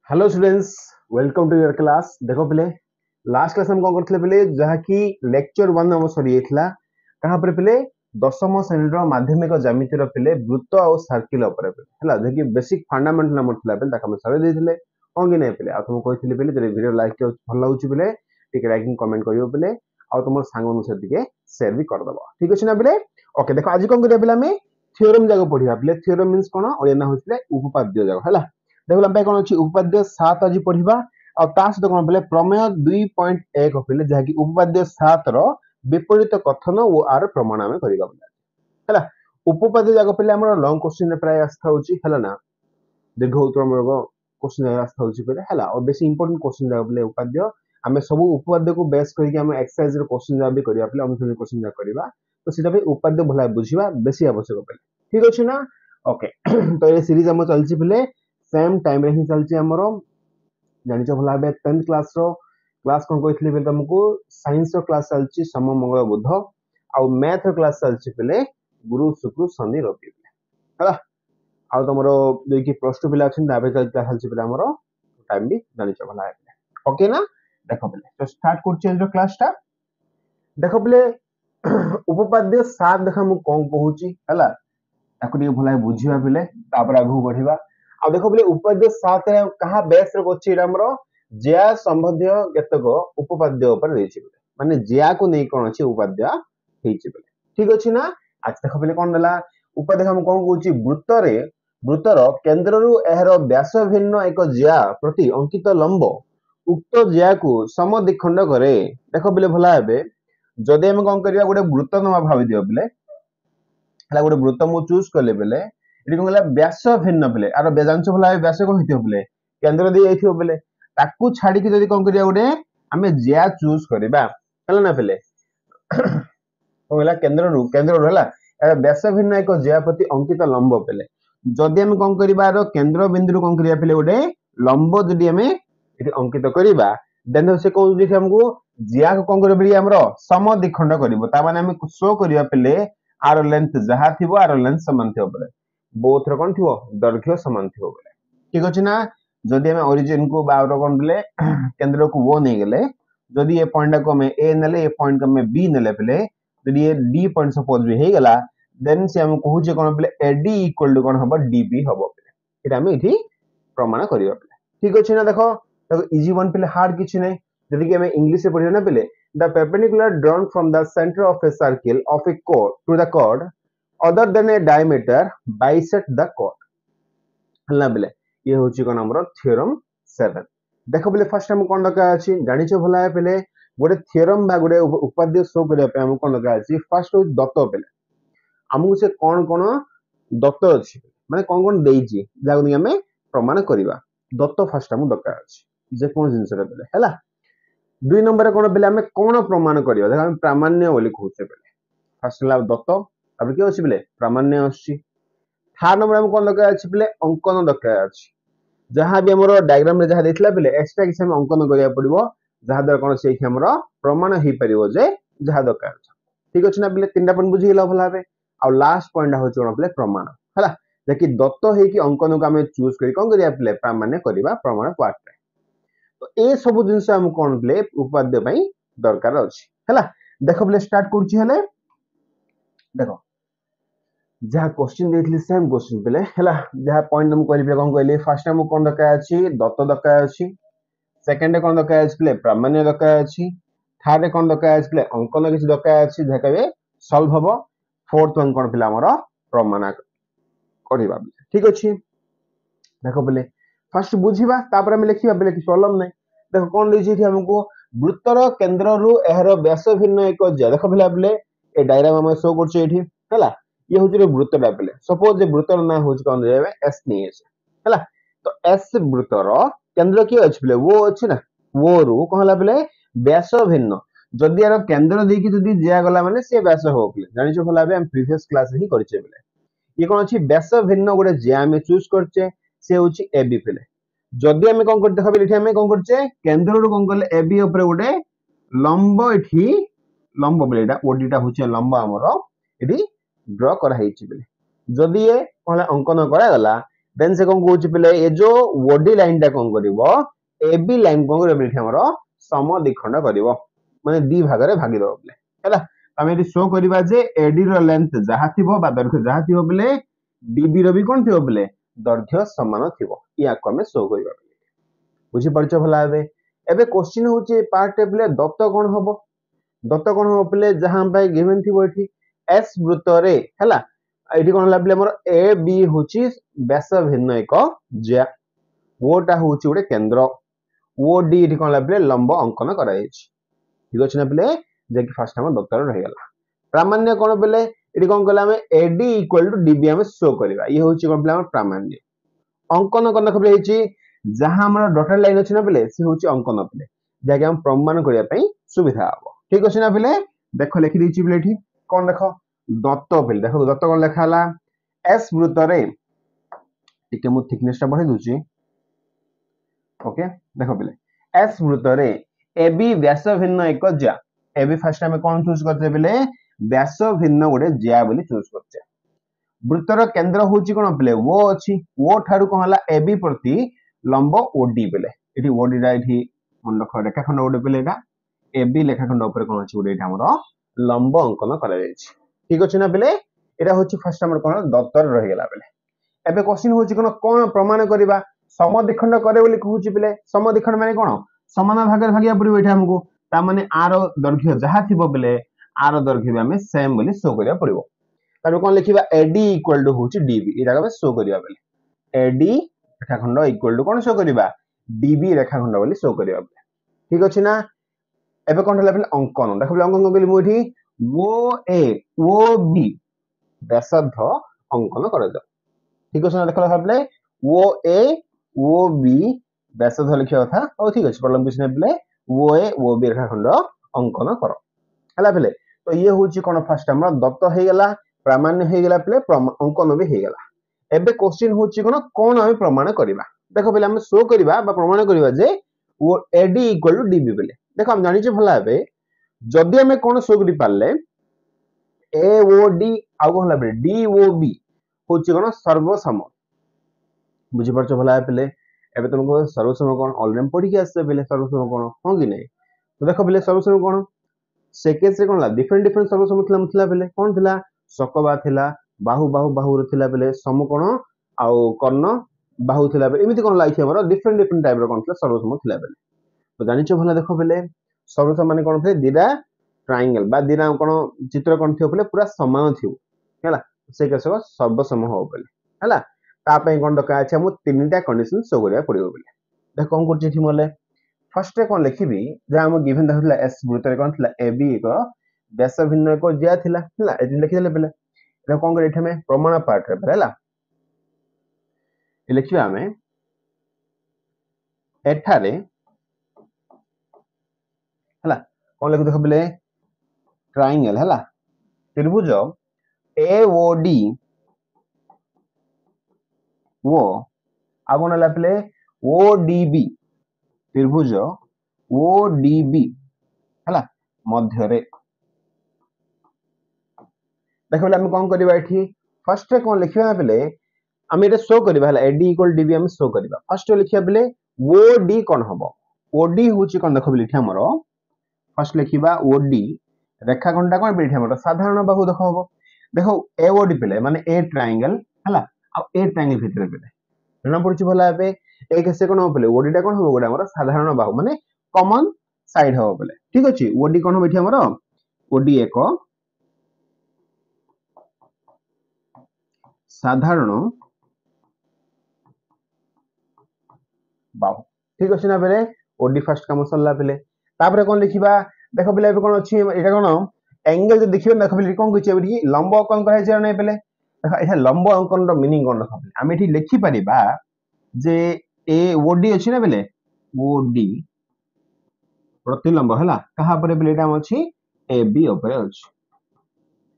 Hello students, welcome to your class. देखो पिले last class हम कौन करथिले पिले जहा की लेक्चर 1 हम सरी एथला कहा पर पिले दशम श्रेणी रो माध्यमिक ज्यामिति रो पिले वृत्त और सर्किल ऊपर पिले हला जे की बेसिक फंडामेंटल नंबर थिला पिले ताका हम सरी देथिले कोन कि नै पिले आ तुम कहिथिले पिले जे वीडियो लाइक के भल लागुची पिले ठीक लाइकिंग कमेंट करियो पिले आ तुम संग अनुसार दिके शेयर भी कर दबो। ठीक अछि ना पिले? ओके देखो आज कोन करिया पिले हमें थ्योरम जाको पढिया पिले। थ्योरम मींस कोन और एना होथिले उपपाद्य जाको हला देखो लंबाई कौन अच्छी उपपाद्य 7 आज पढ़िबा और ता सहित कौन पले प्रमेय 2.1 पले जहा की उपपाद्य 7 रो विपरीत कथन ओ आर प्रमाण हमें करिबा हला। उपपाद्य जाको पले हमर लॉन्ग क्वेश्चन रे प्राय आस्था होची हला ना दीर्घ उत्तरमूलक क्वेश्चन आस्था होची पले हला और बेसी इंपोर्टेंट क्वेश्चन जाको पले उपपाद्य हमें सब उपपाद्य को बेस करके हम एक्सरसाइज रे क्वेश्चन जा भी करिया पले हम क्वेश्चन जा करिबा तो सेटा पे उपपाद्य भला बुझिबा बेसी आवश्यक पले। ठीक अछि ना? ओके तो ये सीरीज हम चलची पले सेम टाइम रे ही चलची हमरो जानिचो भला बे 10th क्लास रो क्लास कोन कहितली बे तुमको साइंस रो क्लास चलची सोम मंगल बुध आ मैथ रो क्लास चलची पले गुरु शुक्र शनि रवि हला आ तमरो जे की प्लस 2 पिला छन दाबे क्लास चलची पले हमरो टाइम भी जानिचो भला है। ओके ना? देखो पले तो स्टार्ट करची जो क्लास टा देखो पले उपपाद्य 7 देखा मु कोन कहूची हला ताको टी भला बुझिबा पले तापर आगु बढ़िबा आ देखो बोले उपपाद्य 7 रे कहा बेस रे कोची हमरो ज्या संबंधी केतक उपपाद्य ऊपर देछि माने ज्या को नै कोन अछि उपपाद्य हेछि बोले। ठीक अछि ना? आज देखो बोले कोन देला उपपाद्य हम कोन कहूची वृत्तर केंद्र रु एहर व्यास भिन्न एक ज्या प्रति अंकित लंब उक्त ज्या को समद्विखंड करे। देखो बोले भला हेबे जदि हम कोन करिया गोटे वृत्त नमा भाबी दियो बोले हला गोटे वृत्त मु चूज करले बेले एटी कोन व्यास भिन्न बेले आरो बेजांश भला व्यास कोन हिथियो बेले केंद्र दे आइथियो बेले ताकू छाडी के जदि कोन करिया गोटे हमें ज्या चूज करबा हला ना बेले कोला केंद्र रो हला व्यास भिन्न एक ज्या प्रति अंकित लंब बेले जदि हम कोन करबा रो केंद्र बिंदु कोन करिया बेले गोटे लंब जदि हमें एटी अंकित करबा देन से कोन जे हमको ज्या को कोन करबे हमरो समद्विखंड करबो ता माने हम शो करिया बेले आर लेंथ जहा थिबो आर लेंथ समान थिबो बेले बोथ रो कोन थिबो दैर्घ्य समान थिबो बेले। ठीक अछि ना? जदि हम ओरिजिन को बारो कोन बेले केंद्र को वो नै गेले जदि ये पॉइंट को हम ए नेले ये पॉइंट को हम बी नेले बेले जदि ये डी पॉइंट सपोज भी हे गेला देन से हम कहू जे कोन बेले एडी इक्वल टू कोन हबो डीबी हबो बेले एटा हम इठी प्रमाण करियो बेले। ठीक अछि ना? देखो इजी वन पेले हार्ड किछ नै जदि कि हम इंग्लिश से पढियो ना पेले the perpendicular drawn from the center of a circle of a chord to the chord other than a diameter bisect the chord हल्ला बेले ये होची कोन हमरो थ्योरम 7। देखो बेले फर्स्ट हम कोन लगा अछि जानिछो भला है पेले गोटे थ्योरम बा गोटे उपपाद्य शो करिया पे हम कोन लगा अछि फर्स्ट हो दत्त पेले हमहु से कोन दत्त अछि माने कोन देइछि जाउ हमें प्रमाण करिवा दत्त फर्स्ट हम दरकार अछि जे कोन जिंस रे पेले हला 2 नंबर कोन बेले हमें कोन प्रमाण करियो देखा हम प्रामाण्य बोली कहउछे बेले फर्स्ट ला दत्त अब के अछि बेले प्रामाण्य अछि। थर्ड नंबर हम कोन लगा अछि बेले अंकन दरकार अछि जहां भी हमरो डायग्राम रे जहां देखला बेले एक्स्ट्रा किछ हम अंकन करिया पड़िबो जहां दर कोन से हमरो प्रमाण हे परिबो जे जहां दरकार अछि। ठीक अछि ना बेले तीनटा पॉइंट बुझि गेला भला बे आ लास्ट पॉइंट होछ कोन बेले प्रमाण हला जेकि दत्त हे कि अंकन को हम चूज करी कोन करिया बेले प्रामाण्य करिबा प्रमाण पार्ट रे तो ए सब जिंस हम कोन बेले उपपाद्य पई दरकार अछि हला। देखो बेले स्टार्ट करछि हले देखो जहा क्वेश्चन देथली सेम क्वेश्चन बेले हला जहा पॉइंट हम कहली कोन कहली फर्स्ट हम कोन दरकार अछि दत्त दरकार अछि सेकंड कोन दरकार अछि बेले प्रामाण्य दरकार अछि थर्ड कोन दरकार अछि बेले अंकन किछ दरकार अछि जे कहबे सॉल्व हबो फोर्थ वन कोन बेले हमरो प्रमाण करिबा। ठीक अछि देखो बेले फर्स्ट बुझिबा तापर हम लिखिबा बेले कि प्रॉब्लम नै देखो कोन लिखि थी हमको वृत्तर केंद्र रु एहर व्यास भिन्न एक ज्या देखो बेले ए डायग्राम हम शो करछ एठी हला ये होची रे वृत्त टा बेले सपोज जे वृत्तर ना होची कोन देबे एस नै अछि हला तो एस वृत्तर केंद्र की अछि बेले वो अछि ना वो रु कहला बेले व्यास भिन्न जदि यार केंद्र देकी जदि ज्या गला माने से व्यास हो बेले जानिछो भला बे हम प्रीवियस क्लास ही करछे बेले ये कोन अछि व्यास भिन्न गोटे ज्या हम चूज करछे से होची एबी बेले जदि हम कोन करते देखबे एठी हम कोन करछे केंद्र रु कोन करले एबी ऊपर गोटे लंब एठी लंब बेले एटा ओडीटा होची लंब हमरो एठी ड्रा करा हेछि बेले जदि ये कहला अंकन करा गला देन से कोन कहूची पिले ए जो ओडी लाइन टा कोन करिवो एबी लाइन कोन करिवो बिठी हमरो समद्विखंड करिवो माने दी भाग रे भागी दो पिले हैला हम यदि शो करिबा जे एडी रो लेंथ जहा थिबो बा दैर्घ्य जहा थिबो पिले डीबी रो भी कोन थिबो पिले दैर्घ्य समान थिबो या को हम शो करिबा बुझी परछ भला एबे क्वेश्चन होचे पार्ट पिले दत्त कोन हबो दत्त कोन हबो पिले जहा हम भाई गिवन थिबो एठी एस वृत्त रे हैला एठी कोन हला पिले मोर ए बी होची व्यास भिन्न एक ज्या ओटा होची उडे केंद्र ओ डी एठी कोन हला पिले लंब अंकन करा जायछि ठीक अछि ना पिले जे कि फर्स्ट हम दत्त रे रहि गला प्रामाण्य कोन पिले एठी कोन कला हम एडी इक्वल टू डीबी हम शो करबा ये होची कोन पिले हम प्रामाण्य अंकन कोन देखबे हेछि जहां हमर डॉटेड लाइन अछि ना पिले से होची अंकन पिले जे कि हम प्रमाण करिया पई सुविधा हबो ठीक अछि ना पिले देखो लिखि दिछि पिले एठी कोन देखो दत्त पिले देखो दत्त कोन लेखा हला एस वृत्त रे टिके मु थिकनेस ता बढ़े दुछि ओके देखो पिले एस वृत्त रे एबी व्यास भिन्न एक ज्या एबी फर्स्ट टाइम कोन चूज करते पिले व्यास भिन्न गोटे ज्या बोली चूज करते वृत्तर केंद्र होची कोन पिले वो अछि वो ठारू कोन हला एबी प्रति लंब ओडी पिले एठी ओडी रा एठी मन रख रेखाखंड गोटे पिले एटा एबी रेखाखंड ऊपर कोन अछि गोटे एटा हमर लंब अंकन करा जायछि ठीक अछि ना पिले एटा होची फर्स्ट हमर कोन दत्तर रहि गेला पिले एबे क्वेश्चन होची कोन प्रमाण करबा समद्विखंड करे बोली कहूची पिले समद्विखंड माने कोन समान भाग भागिया पड़िबो एटा हमको ता माने आर दैर्घ्य जहा थिबो पिले आर दैर्घ्य भी हमें सेम बोली शो करिया पड़िबो तार कोन लिखिबा एडी इक्वल टू होची डीबी एटा हम शो करिया पिले एडी रेखाखंड इक्वल टू कोन शो करिबा डीबी रेखाखंड बोली शो करिया पिले ठीक अछि ना एबे कोन हला पिले अंकन देखबले अंकन बोली मु एठी ओ बी व्यासार्ध अंकन करा जाऊ ठीक अछि ना देखला भाबले ओ बी व्यासार्ध लिखिया था ओ ठीक अछि प्रॉब्लम किछ नै पिले ओ बी रेखाखंड अंकन करो हला पिले तो ये होची कोन फर्स्ट हमर दत्त हे गेला प्रामाण्य हे गेला पिले अंकन भी हे गेला एबे क्वेश्चन होची कोन हम प्रमाण करिबा देखो पिले हम शो करिबा बा प्रमाण करिबा जे वो एडी इक्वल टू डीबी पिले देखो हम जानि छ भला बे जदि हम कोन शो करि पाले ए ओ डी आ कोन हला बे डी ओ बी होची कोन सर्वसम बुझि परछ भला पिले एबे तुमको सर्वसम कोन ऑलरेडी पढि के आसे पिले सर्वसम कोन हो कि नै तो देखो पिले सर्वसम कोन से केस रे कोन ला डिफरेंट सर्वसम थिला पिले कोन थिला सकबा थिला बाहु बाहु बाहु रे थिला पिले समकोण आ कर्ण बाहु थिला पिले एमिति कोन लाइछि हमर डिफरेंट टाइप रो कोन थिला सर्वसम थिला पिले तो जानि छ भला देखो पिले सर्वसम माने कोन थे दिरा ट्रायंगल बा दिरा कोन चित्र कोन थियो पिले पूरा समान थियो हैला से केस सर्वसम हो पिले हैला ता पय कोन दका छै हम तीनटा कंडीशन शो करिया पड़िबो पिले देख कोन करछि थि मोले फर्स्ट रे कोन लिखिबी जे हम गिवन दहला एस वृत्त रे कोन थिला एबी को व्यास भिन्न को ज्या थिला हैला एति लिखि देले पिले एटा कोन करे एठे में प्रमाण पार्ट रे हैला ए लिखिबा हमें एठारे हैला कोन लिखि देखो पिले ट्रायंगल हैला त्रिभुज एओडी वो आगोन हला पिले ओडीबी त्रिभुज ओडीबी हैला मध्य रे देखो हम कोन करबा एठी फर्स्ट रे कोन लिखिबा पिले हम एटा शो करबा हला एडी इक्वल डीबी हम शो करबा फर्स्ट लिखिबा पिले ओडी कोन हबो ओडी होची कोन देखो बिले हमर फर्स्ट लिखिबा ओडी रेखाखंडा कोन बिले हमर साधारण बाहु देखो हबो देखो एओडी पिले माने ए ट्रायंगल हला आ ए ट्रायंगल भितर पिले जना पड़छि भला बे एक से कोन पिले ओडीटा कोन हबो गोडा हमर साधारण बाहु माने कॉमन साइड हबो पिले ठीक अछि ओडी कोन हबो एठी हमर ओडी एक साधारण बाहु ठीक अछि ना बेले ओडी फर्स्ट काम सल्ला बेले तापरे कोन लिखिबा देखो बेले कोन अछि एटा कोन एंगल जे देखिबे देखो बेले कोन कहै छै लंब अंकन कहै छै नै बेले देखो एटा लंब अंकन रो मीनिंग कोन देखो हम एठी लिखि परिबा जे ए ओडी अछि ना बेले ओडी प्रतिलंब हला कहा परे बेले एटा अछि ए बी ऊपर अछि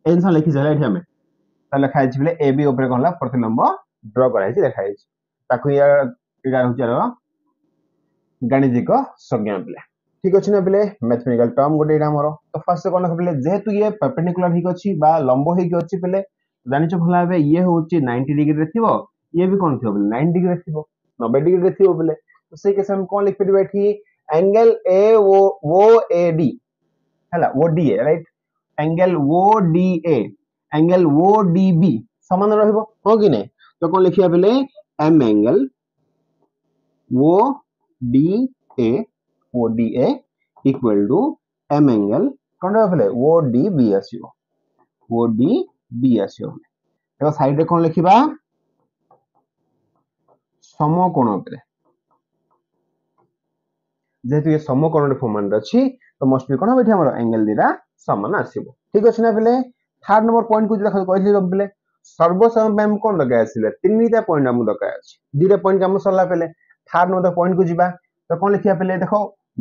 एनसा लिखि जाला एठी हमें ता लिखा है बेले ए बी ऊपर कोन ला प्रतिलंब ड्रा करा है लिखा है ताकू या एटा होचारो गणितिक संज्ञा पिले ठीक अछि ना पिले मैथमेटिकल टर्म गोटे एटा हमरो तो फर्स्ट कोन पिले जेहेतु ये परपेंडिकुलर हिक अछि बा लंब हिक अछि पिले जानि छ भला बे ये होछि 90 डिग्री रे थिबो ये भी कौन थी बोले 90 डिग्री थी 90 डिग्री थी बोले तो से केस हम कौन लिख परिबा एठी एंगल ए वो ए डी हैला O D A right angle O D A angle O D B समान रहइबो हो कि नै तो कौन लिखिया बोले M angle O D A equal to M angle कौन रहइबो बोले वो डी बी आसीबो वो डी बी आसीबो देखो साइड रे कौन लिखिबा समकोण पे जेहेतु ये समकोण फॉर्म अच्छी तो मोस्ट भी कौन हम हमर एंगल दीरा समान आसीबो ठीक अछि ना पहले थर्ड नंबर पॉइंट को देखो कहली पहले सर्वसम पे हम कोन लगा आसीले तीनटा पॉइंट हम लगा अछि दीटा पॉइंट हम सरला पहले थर्ड नंबर पॉइंट को जिबा तो कोन लिखिया पहले देखो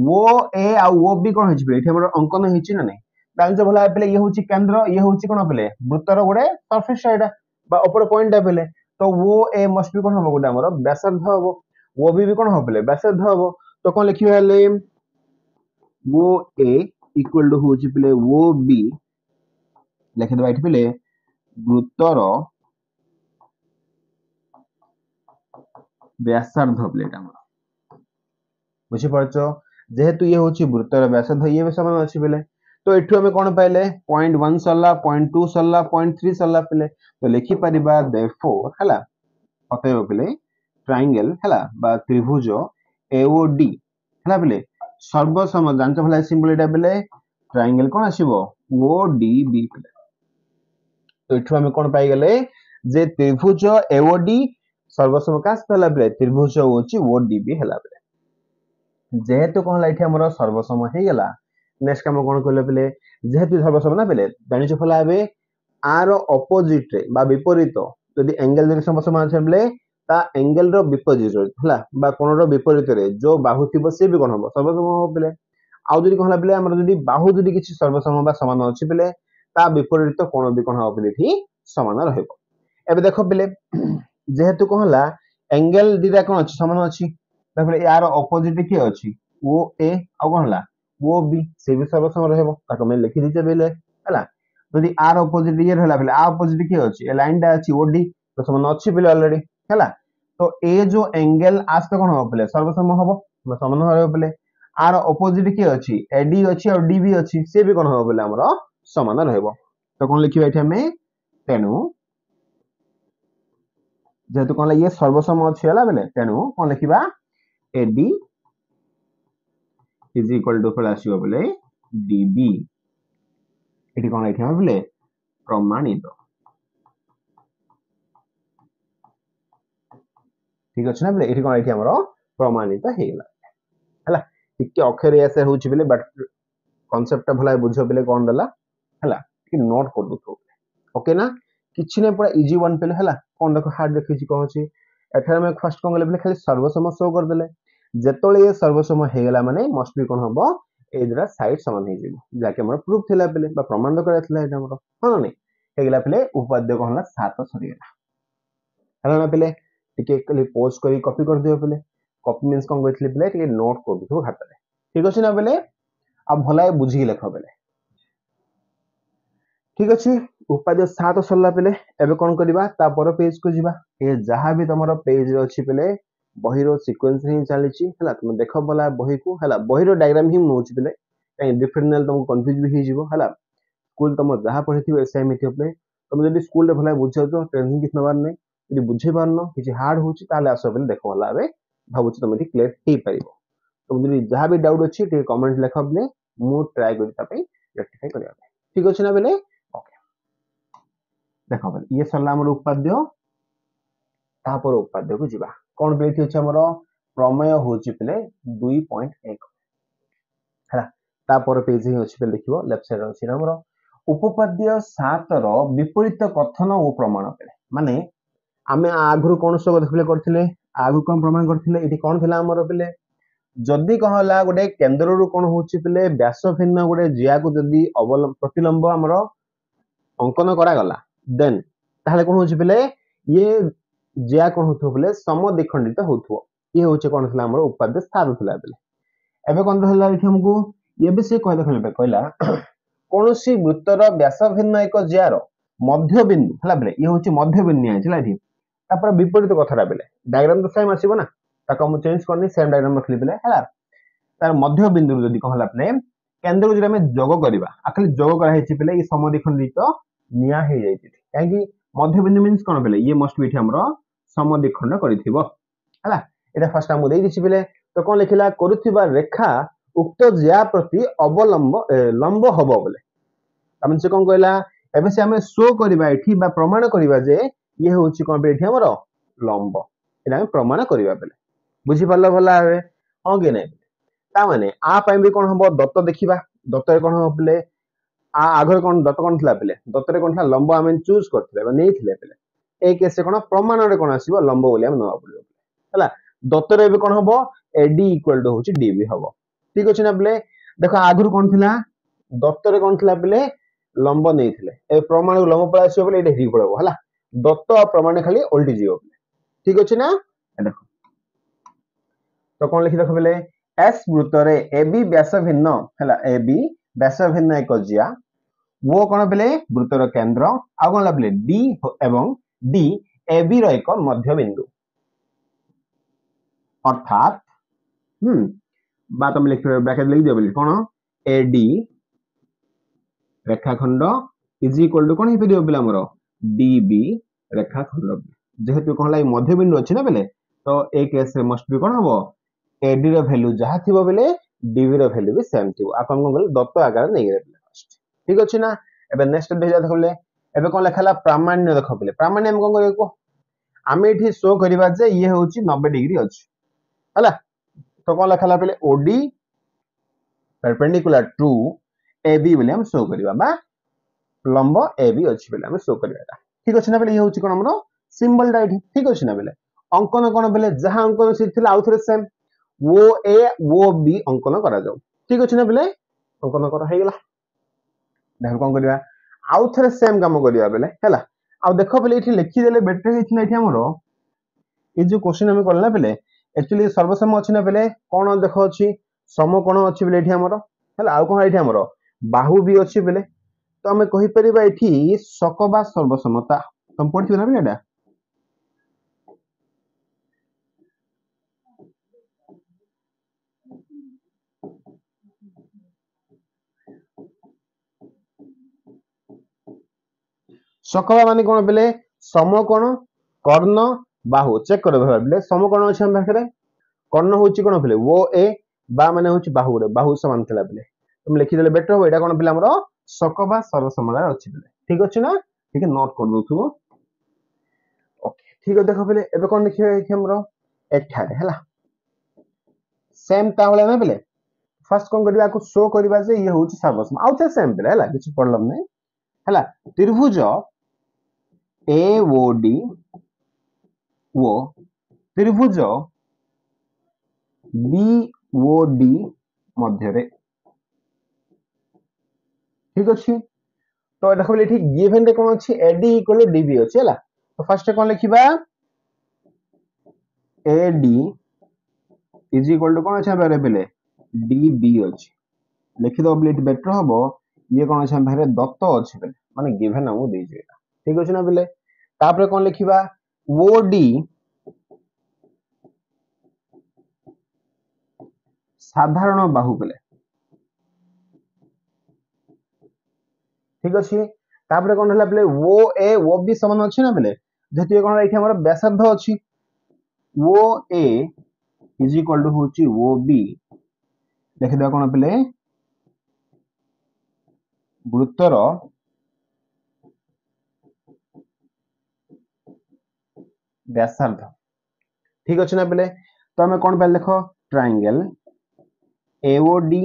वो ए आ वो बी कोन हिच पे एठी हमर अंकन हिच ना नै डांस भला पहले ये होची केंद्र ये होची कोन पहले वृत्तर गोडे सरफेस साइड बा ऊपर पॉइंट पहले तो वो ए मस्ट भी कोन हम गोडे हमर व्यासार्ध हबो वो बी कोन हो पहले व्यासार्ध हबो तो कौन लिखियो हेले वो ए इक्वल टू होची पले वो बी लिखि दबा एठी पले वृत्तर व्यासार्ध प्लेट हमर बुझि परछो जेहेतु ये होची वृत्तर व्यासार्ध ये भी समान अछि पले तो एठु हमें कोन पाइले 0.1 सरला 0.2 सरला 0.3 सरला पले तो लिखि परिबा देयरफॉर हला अतएव पले ट्रायंगल हला बा त्रिभुज एओडी हला बेले सर्वसम जानच भला सिंबल एटा बेले ट्रायंगल कोन आसीबो ओडीबी बेले तो एठु हम कोन पाई गेले जे त्रिभुज एओडी सर्वसम कास हला बेले त्रिभुज होची ओडीबी हला बेले जेहेतु कोन हला एठी हमर सर्वसम हे गेला नेक्स्ट काम कोन कहले बेले जेहेतु सर्वसम ना बेले जानिछ फला बे आर ऑपोजिट रे बा विपरीत यदि एंगल जरि सर्वसम আছে बेले ता एंगल रो विपरीत हला बा कोन रो विपरीत रे जो बाहु थिबो से भी कोन हो सर्वसम हो बेले आउ जदि कोन हला बेले हमर जदि बाहु जदि किछि सर्वसम बा समान अछि बेले ता विपरीत कोन भी कोन हो बेले थी समान रहइबो एबे देखो बेले जेहेतु कोन हला एंगल दिदा कोन अछि समान अछि तापर यार ऑपोजिट की अछि ओ ए आ कोन हला वो बी से भी सर्वसम रहइबो ताको मैं लिखि दिते बेले हला जदि आर ऑपोजिट ये रहला बेले आ ऑपोजिट की अछि ए लाइन दा अछि ओडी तो समान अछि बेले ऑलरेडी हला तो ए जो एंगल आज तो कोन हो बेले सर्वसम होबो समान हो बेले आर ऑपोजिट की अछि एडी अछि और डी भी अछि से भी कोन हो बेले हमरो समान रहइबो तो कोन लिखिबा एठी हमें तेनु जेहेतु कोन ये सर्वसम अछि हला बेले तेनु कोन लिखिबा एडी इज इक्वल टू फल आसीबो बेले डीबी एठी कोन एठी हम बेले प्रमाणित ठीक अछि ना बेले एठी कोन एठी हमरो प्रमाणित हेला हला ठीक अक्षर ऐसे होची बेले बट कांसेप्ट भला बुझो बेले कोन दला हला कि नोट कर दो ओके ना किछि ने पूरा इजी वन पेले हला कोन देखो हार्ड देखि छी कहू छी एठार में फर्स्ट कोन लेबे खाली सर्वसम शो कर देले जेतोले ये सर्वसम हे गेला माने मस्ट बी कोन हबो ए जरा साइड समान हे जेबो जाके हमर प्रूफ थिला पेले बा प्रमाण करे थिला एटा हमर हां नै हे गेला पेले उपाध्याय कोन हला 7 सरी गेला हला ना पेले टिके खाली पोस्ट करी कॉपी कर दियो पेले कॉपी मींस कोन गइथले पेले टिके नोट कर दियो खाता रे ठीक अछि ना पेले अब भला बुझी लेखो पेले ठीक अछि उपाध्याय 7 सरला पेले एबे कोन करबा ता पर पेज को जिबा ए जहां भी तमरो पेज रे अछि पेले बही रो सीक्वेंस ही चली छी हला तुम देखो बोला बही को हला बही रो डायग्राम ही नोच पेले कहीं डिफरेंट नेल तुम कंफ्यूज भी ही जिवो हला स्कूल तुम जहां पढिथिबो एसएम इथिबे तुम जदी स्कूल रे भला बुझो तो टेंशन किछ नबार नै यदि बुझे पारनो किछ हार्ड होची ताले आसो पेले देखो हला बे भाबुची तुम क्लियर हे पाइबो तुम जदी जहां भी डाउट अछि ते कमेंट लेखो बेले मु ट्राई करि ता पे रेक्टिफाई करिया ठीक अछि ना बेले ओके देखो बेले ये सरला हमर उपाध्याय तापर उपाध्याय को जिबा कोन बेथि अछि हमर प्रमेय होची पेले 2.1 हला तापर पेज ही अछि पे देखिबो लेफ्ट साइड अछि हमर उपपाद्य 7 रो विपरीत कथन ओ प्रमाण पेले माने आमे आगुरु कोन सब देखले करथिले आगु कोन प्रमाण करथिले एठी कोन थिला हमर पेले जदी कहला गोटे केंद्र रु कोन होची पेले व्यास भिन्न गोटे जिया को जदी प्रतिलंब हमर अंकन करा गला देन ताहले कोन होची पेले ये जिया कोन होथो पेले समद्विखंडित होथो ये होचे कोन थिला हमर उपाद्य 7 थिला पेले एबे कोन रहला एठी हमकु ये भी से कह देखले कहला कोनोसी वृत्तर व्यास भिन्न एक जियार मध्य बिंदु हला बेले ये होची मध्य बिंदु आइछला एठी तापर विपरीत कथाटा बेले डायग्राम तो सेम आसीबो ना ताको हम चेंज करनी सेम डायग्राम रखली बेले हला तार मध्य बिंदु जदी कहला प्ले केंद्र जदी हमें जोग करबा आखली जोग करा हेछि बेले ई समद्विखंडित निया हे जाइछि काहे मध्य बिंदु मींस कोन बेले ये मस्ट बी हमरो समद्विखंड करिथिबो हला एटा फर्स्ट हम देइ दिछि बेले तो कोन लिखिला करूथिबा रेखा उक्त ज्या प्रति अवलंब लंब हबो बेले हम से कोन कहला एबे से हमें शो करबा एठी बा प्रमाण करबा जे ये होछि कोन बे एठी हमरो लंब एटा हम प्रमाण करबा बेले बुझि परलो भला हबे हां के नै ता माने आ पय भी कोन हबो दत्त देखिबा दत्त रे कोन हबो बेले आ आगर कोन दत्त कोन थला बेले दत्त रे कोन थला लंब हम चूज करथिले बा नै थिले बेले ए केस कोन प्रमाण रे कोन आसीबो लंब बोली हम नवा पड़ियो हला दत्त रे भी कोन हबो एडी इक्वल टू होछि डीबी हबो ठीक अछि ना बेले देखो आगुर कोन थिला दत्त रे कोन थिला बेले लंब नै थिले ए प्रमाण लंब पळ आसीबो बेले एटा ही पड़बो हला दत्त आ प्रमाण खाली उल्टी जियो ठीक अछि ना देखो तो कोन लिखि देखो बेले एस वृत्त रे एबी व्यास भिन्न हला एबी व्यास भिन्न एक जिया वो कोन बेले वृत्तर केंद्र आ कोन बेले डी एवं डी एबी रो एक मध्य बिंदु अर्थात बात हम लिख ब्रैकेट लिख दियो बेले कोन एडी रेखाखंड इज इक्वल टू कोन हे परियो बेले हमरो डीबी रेखाखंड जेहेतु कोन लाई मध्य बिंदु अछि ना बेले तो ए केस रे मस्ट बी कोन हबो एडी रो वैल्यू जहा थिबो बेले डीबी रो वैल्यू भी सेम थिबो आ कोन कोन दत्त आकार नै गेले फर्स्ट ठीक अछि ना एबे नेक्स्ट भेजा देखले एबे कोन लेखाला प्रामाण्य देखो बेले प्रामाण्य हम कोन करियो को आमे एठी शो करिबा जे ये होची 90 डिग्री अछि हला तो कोन लेखाला बेले ओडी परपेंडिकुलर टू एबी बेले हम शो करिबा बा लंब एबी अछि बेले हम शो करिबा ठीक अछि ना बेले ये होची कोन हमरो सिंबल दा एठी ठीक अछि ना बेले अंकन कोन बेले जहां अंकन सिथिला आउथरे सेम वो ए वो बी अंकन करा जाऊ ठीक अछि ना बेले अंकन करा हे गेला देखो कोन करिबा आउ थरे सेम काम करिबा बेले हैला आ देखो बेले एठी लिखि देले बेटर हेछि ना एठी हमरो ए जो क्वेश्चन हम करला बेले एक्चुअली सर्वसम अछि ना बेले कोन देखो अछि समकोण अछि बेले एठी हमरो हैला आ कोन एठी हमरो बाहु भी अछि बेले तो हमें कहि परिबा एठी सकबा सर्वसमता तुम पढिथिबा ना बेटा सकबा माने कोन बेले समकोण कर्ण बाहु चेक कर बेले समकोण अछि हम पाखरे कर्ण होछि कोन बेले वो ए बा माने होछि बाहु रे बाहु समान थिला बेले तुम लिखि देले बेटर हो एटा कोन बेले हमरो सकबा सर्वसमता अछि बेले ठीक अछि ना ठीक है नोट कर दोथुबो ओके ठीक है देखो बेले एबे कोन लिखियो एठी हमरो एठारे हैला सेम तावले ना बेले फर्स्ट कोन करबा को शो करबा जे ये होछि सर्वसम आउथे सेम बेले हैला किछ प्रॉब्लम नै हैला त्रिभुज एओडी वो त्रिभुज बीओडी मध्य रे ठीक अछि तो देखो एठी गिवन रे कोन अछि एडी इक्वल टू डीबी अछि हैला तो फर्स्ट कोन लिखिबा एडी इज इक्वल टू कोन अछि बारे बेले डीबी अछि लिखि दो बेले बेटर हबो ये कोन अछि बारे दत्त अछि बेले माने गिवन हमु देइ जेता ठीक अछि ना बेले तापर कोन लिखिबा ओडी साधारण बाहु बेले ठीक अछि तापर कोन हला बेले ओ ए ओ बी समान अछि ना बेले जेति कोन एठी हमर व्यासार्ध अछि ओ ए इज इक्वल टू होची ओ बी देखि दो कोन बेले वृत्तर व्यासार्ध ठीक अछि ना बेले तो हमें कोन बेले देखो ट्रायंगल एओडी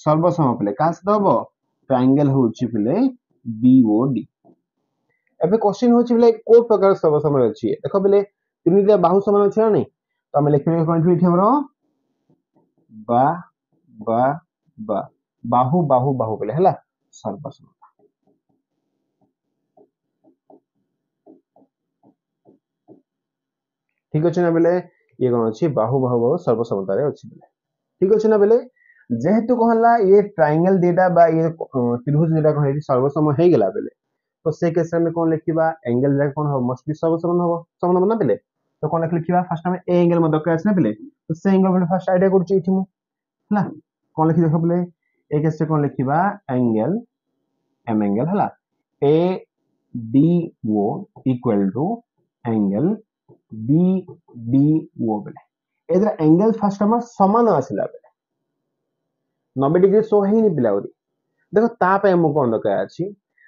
सर्वसम बेले का से दबो ट्रायंगल होची बेले बीओडी एबे क्वेश्चन होची बेले को प्रकार सर्वसम अछि देखो बेले तीनटा बाहु समान अछि ना नै तो हमें लिखबे कोन एठी हमरो बा बा बा बाहु बाहु बाहु बेले हला सर्वसम ठीक अछि ना बेले ये कोन अछि बाहु बाहु बाहु सर्वसमता रे अछि बेले ठीक अछि ना बेले जेहेतु कहला ये ट्रायंगल डेटा बा ये त्रिभुज डेटा कहै सर्वसम हे गेला बेले तो से केस में कौन लिखिबा एंगल जाक कौन हो मस्ट बी सब समान हो ना पिले तो कौन लिखिबा फर्स्ट में ए एंगल मत दरकार आछना पिले तो से एंगल पे फर्स्ट आइडिया करछि इठी मु हला कौन लिखि देखो पिले ए केस कौन लिखिबा एंगल एम एंगल हला A D O equal to angle B D O पिले एदरा एंगल फर्स्ट हम समान आसिला पिले 90 डिग्री शो हेनी पिला देखो ता पे हम कोन दरकार अछि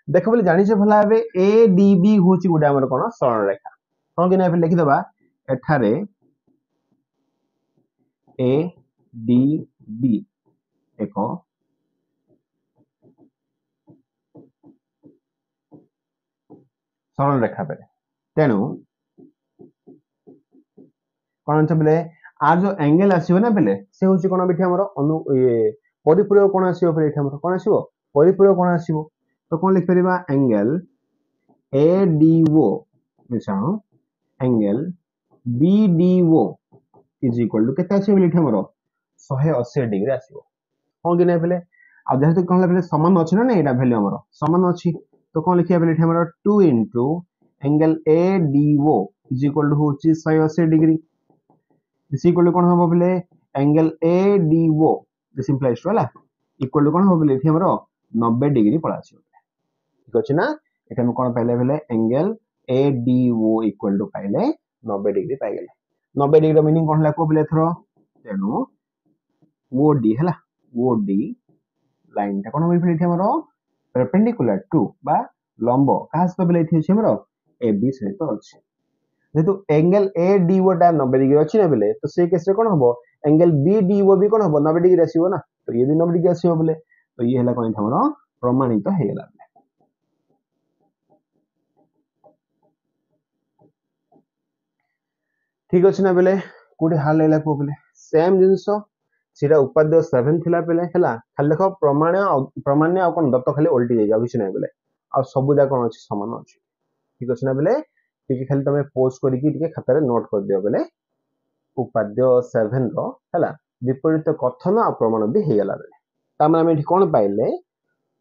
देखो बोले जानि छे भला बे ए डी बी होची गुडा हमर कोन सरल रेखा कोन कि नै पे लिखि दबा एठारे ए डी बी एक सरल रेखा पे तेनु कोन छ बोले आ जो एंगल आसीबो ना बेले से होची कोन बिठी हमर अनु ये परिपूरक कोन आसीबो पे एठी हमर कोन आसीबो परिपूरक कोन आसीबो तो कोन लिख परिबा एंगल ए डी ओ मिसाओ angle B D O is equal to केते आसीबो एठी हमर 180 डिग्री आसीबो कोन कि नै बेले आ जेहेतु कोन बेले समान अछि ना एटा वैल्यू हमर समान अछि तो कोन लिखिया बेले एठी हमर 2 into angle A D O is equal to होची 180 डिग्री इज इक्वल टू कोन होबो बेले angle A D O this implies to हला इक्वल टू कोन होबो बेले एठी हमर 90 डिग्री पळा आसी ठीक अछि ना एटा हम कोन पाइले बेले angle A D O equal to पाइले 90 डिग्री पाइ गेले 90 डिग्री रो मीनिंग कोन हला को बेले थरो तेनु ओ डी हला ओ डी लाइन ता कोन होबो बेले एठी हमर परपेंडिकुलर टू बा लंब कास तो बेले एठी अछि हमर ए बी सहित अछि जेतु एंगल ए डी ओ टा 90 डिग्री अछि ना बेले तो से केस रे कोन हबो एंगल बी डी ओ भी कोन हबो 90 डिग्री आसीबो ना तो ये भी 90 डिग्री आसीबो बोले तो ये हला कोन हमरो प्रमाणित हे गेला ठीक अछि ना बेले कोडी हाल लेला को बेले सेम जिंसो सिरा उपाध्याय 7 थिला बेले हला खाली देखो प्रमाण्य आ कोन दत्त खाली उल्टी जाई जाबि छै ना बेले आ सब जा कोन अछि समान अछि ठीक अछि ना बेले ठीक खाली तमे पोस्ट करी कि टिके खाता रे नोट कर दियो बेले उपाध्याय 7 रो हला विपरीत कथन आ प्रमाण भी हे गेला बेले ता माने हम एठी कोन पाइले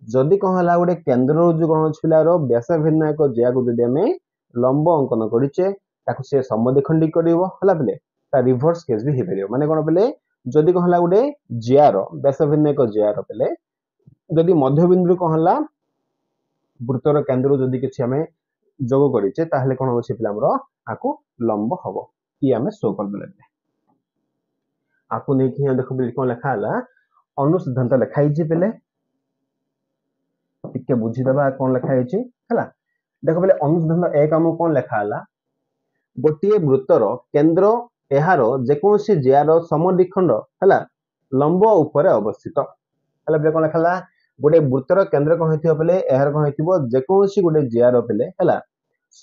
जदि कोन हला गुडे केंद्र जो कोन छिला रो व्यास भिन्नायक ज्या को जदि हमें लंब अंकन करिचे ताको से समद्विखंडी करिवो हला बेले ता रिवर्स केस भी हे परियो माने कोन बेले जदि कोन हला गुडे ज्या रो व्यास भिन्नायक ज्या रो बेले जदि मध्य बिंदु कोन हला वृत्तर केंद्र जदि किछि हमें जोग करिचे ताहले कोन होछि पिला हमरो आको लंब हबो कि हमें शो कर देले आपको नहीं कि देखो बिल कोन लिखा हला अनुसिद्धांत लिखाई छी पहले टिके बुझी दबा कोन लिखाई छी हला देखो पहले अनुसिद्धांत एक हम कोन लिखा हला गोटिए वृत्तर केंद्र एहारो जेकोसी ज्यार समद्विखंड हला लंब ऊपर अवस्थित हला बे कोन लिखा हला गोटे वृत्तर केंद्र कोन हेतियो पहले एहार कोन हेतिबो जेकोसी गोटे ज्यार पहले हला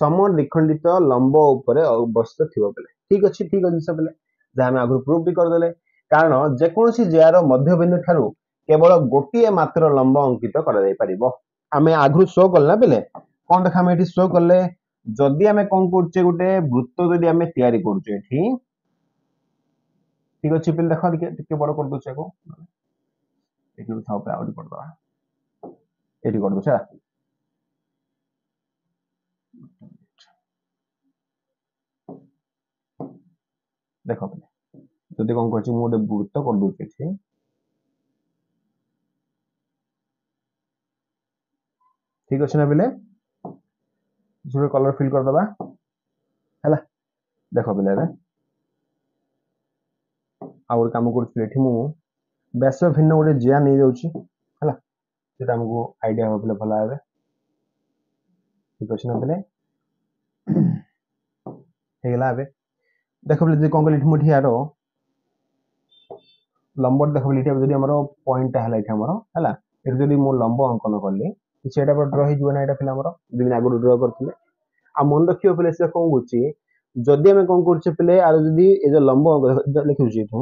समद्विखंडित लंब ऊपर अवस्थित थिबो पहले ठीक अछि सब पहले जे हम आगु प्रूफ भी कर देले कारण जेकोसी ज्यार मध्य बिंदु थारु केवल गोटिए मात्र लंब अंकित करा जाय परिबो हमें आगु शो करला बेले कोन देखा हम एठी शो करले जदि हमें कोन करचे गोटे वृत्त जदि हमें तयारी करचे एठी ठीक अछि पहले देखा टिके बड़ कर दोचे को एठी था पे आउट कर दवा एठी कर दोचे देखो पहले जदि कोन करची मु गोटे वृत्त कर दोचे एठी ठीक अछि ना बेले जो कलर फिल कर दबा हला देखो बेले रे और काम करथि एठी मु व्यास भिन्न गोटे ज्या नै जाउची हला सेटा हमको आईडिया हो बेले भला आबे ठीक अछि ना बेले हे गेला आबे देखो बेले जे कोन कली मुठी आरो लंब देखो बेले एठी जदी हमरो पॉइंट हला एठी हमरो हला एठी जदी मो लंब अंकन करली सेटा पर ड्रा हे जुना एटा फिला हमरो दिन आगु ड्रा करथिले आ मन रखियो पहले से कोन होची जदी हमें कोन करछे पहले आरो जदी ए जे लंब लिखिउ छी तो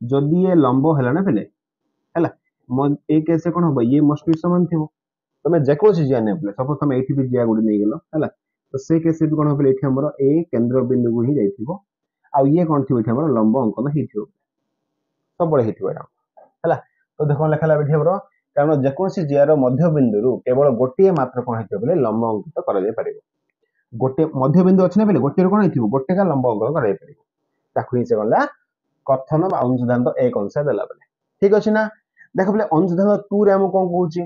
जदी ये लंब हैला ना पहले हैला मन ए कैसे कोन हो ये मस्ट बी समान थिबो तमे जेको से जाने पहले सपोज तमे एठी भी जिया गुडी नै गेलो हैला तो से कैसे भी कोन हो पहले एठी हमरो ए केंद्र बिंदु को ही जाइथिबो आ ये कोन थिबो एठी हमरो लंब अंकन हिथिबो सब बळे हिथिबो एटा हैला तो देखो लिखा ला बेठी हमरो कारण जेकोसी जियार मध्य बिंदु केवल गोटे मात्र कोन हेतु बोले लंब अंकित करा जाय परिबो गोटे मध्य बिंदु अछि ना बोले गोटे कोन हेतिबो गोटे का लंब अंकन करा जाय परिबो ताकु ही से गला कथन बा अंशुदांत 1 अंश देला बोले ठीक अछि ना देखो बोले अंशुदांत 2 रे हम कोन कहूची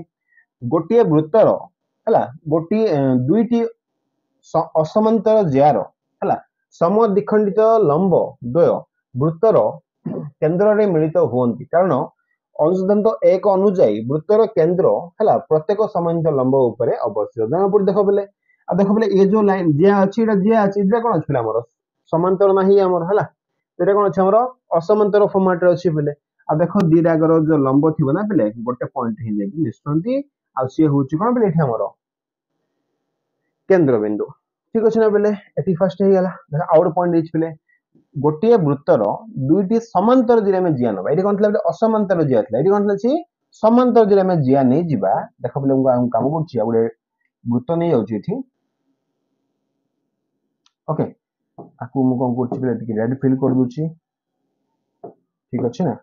गोटे वृत्तर हला गोटे दुईटी असमांतर ज्यार हला समद्विखंडित लंब द्वय वृत्तर केंद्र रे मिलित होंती कारण अंशुदांत 1 अनुଯାयी वृत्तर केंद्र हला प्रत्येक समांतर लंब ऊपर अवस्थित जाना पड़ देखो बोले ये जो लाइन ज्या अछि एटा ज्या अछि इदरा कोन अछि हमर समांतर नाही हमर हला एटा कोन अछि हमर असमांतर फॉर्मेट रे अछि बोले आ देखो दिरागर जो लंब थिबो ना बोले गोटे पॉइंट ही जे मिसंती आ से होची कोन बोले एठी हमर केंद्र बिंदु ठीक अछि ना बोले एति फर्स्ट हे गेला देखो आउट पॉइंट दिछ बोले गोटे वृत्तर दुईटी समांतर जिरे में जिया नबा एठी कोन थला असमांतर जिया थला एठी कोन थला समांतर जिरे में जिया नै जिबा देखो बोले हम काम करछि आ बोले वृत्त नै जाउछि एठी ओके आकु मु कोन करछि बोले टिके रेड फिल कर दुछि ठीक अछि ना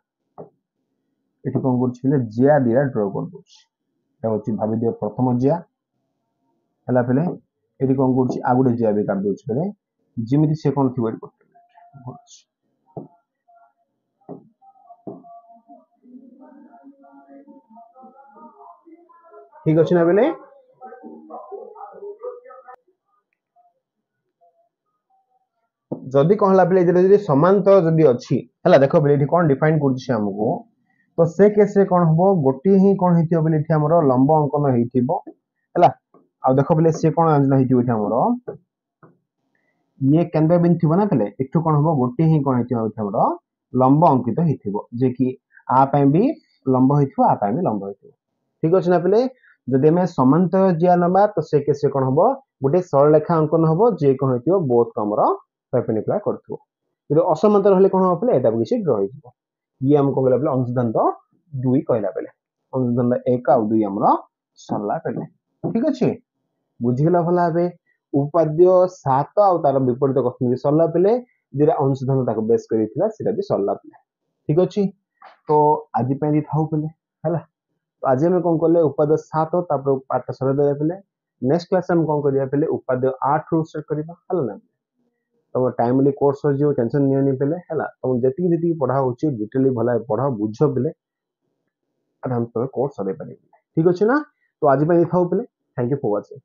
एठी कोन करछि बोले जिया दिरा ड्रा कर दुछि एटा होछि भाबी दियो प्रथम जिया हला पले एठी कोन करछि आ गुडे जिया बे काट दुछि पले जिमिति से कोन थिबो एठी ठीक अछि ना बेले जदि कहला बेले जदि समांतर जदि अछि हला देखो बेले एठी कोन डिफाइन करछि हमको तो से केस रे कोन हबो गोटी ही कोन हेतियो बेले एठी हमरो लंब अंकन हेतिबो हला आ देखो बेले से कोन अंजन हेतिबो एठी हमरो ये केंद्र बिंदु थिबो ना बेले एठु कोन हबो गोटी ही कोन हेतिबो एठी हमरो लंब अंकित हेतिबो जे कि आ पय भी लंब हेतिबो आ पय भी लंब हेतिबो ठीक अछि ना बेले जदि में समांतर जिया नबा तो से केस रे कोन हबो गोटे सरल रेखा अंकन हबो जे कोन हेतिबो बोथ कमरो परपेंडिकुलर करथु जो असमांतर हले कोन होबले एटा किछि ड्रा हिजो ये हमको बोला बेले अंशुदांत 2 कहला बेले अंशुदांत 1 आ 2 हमरा सरला बेले ठीक अछि बुझि गेला भला बे उपाद्य 7 आ तार विपरीत कथन भी सरला बेले जेरा अंशुदांत ताको बेस करिथिला सेटा भी सरला बेले ठीक अछि तो आजि पे दी थाउ बेले हला तो आज हम कोन करले उपाद्य 7 तापर पाठ सर दे बेले नेक्स्ट क्लास हम कोन करिया बेले उपाद्य 8 रु स्टार्ट करिबा हला ना तो टाइमली कोर्स हो जो टेंशन नियनि पेले हला तो जति पढ़ा होची डिटेली भला पढ़ा बुझो बेले आराम से कोर्स सरे पारे ठीक अछि ना तो आज पे थाउ पेले थैंक यू फॉर वाचिंग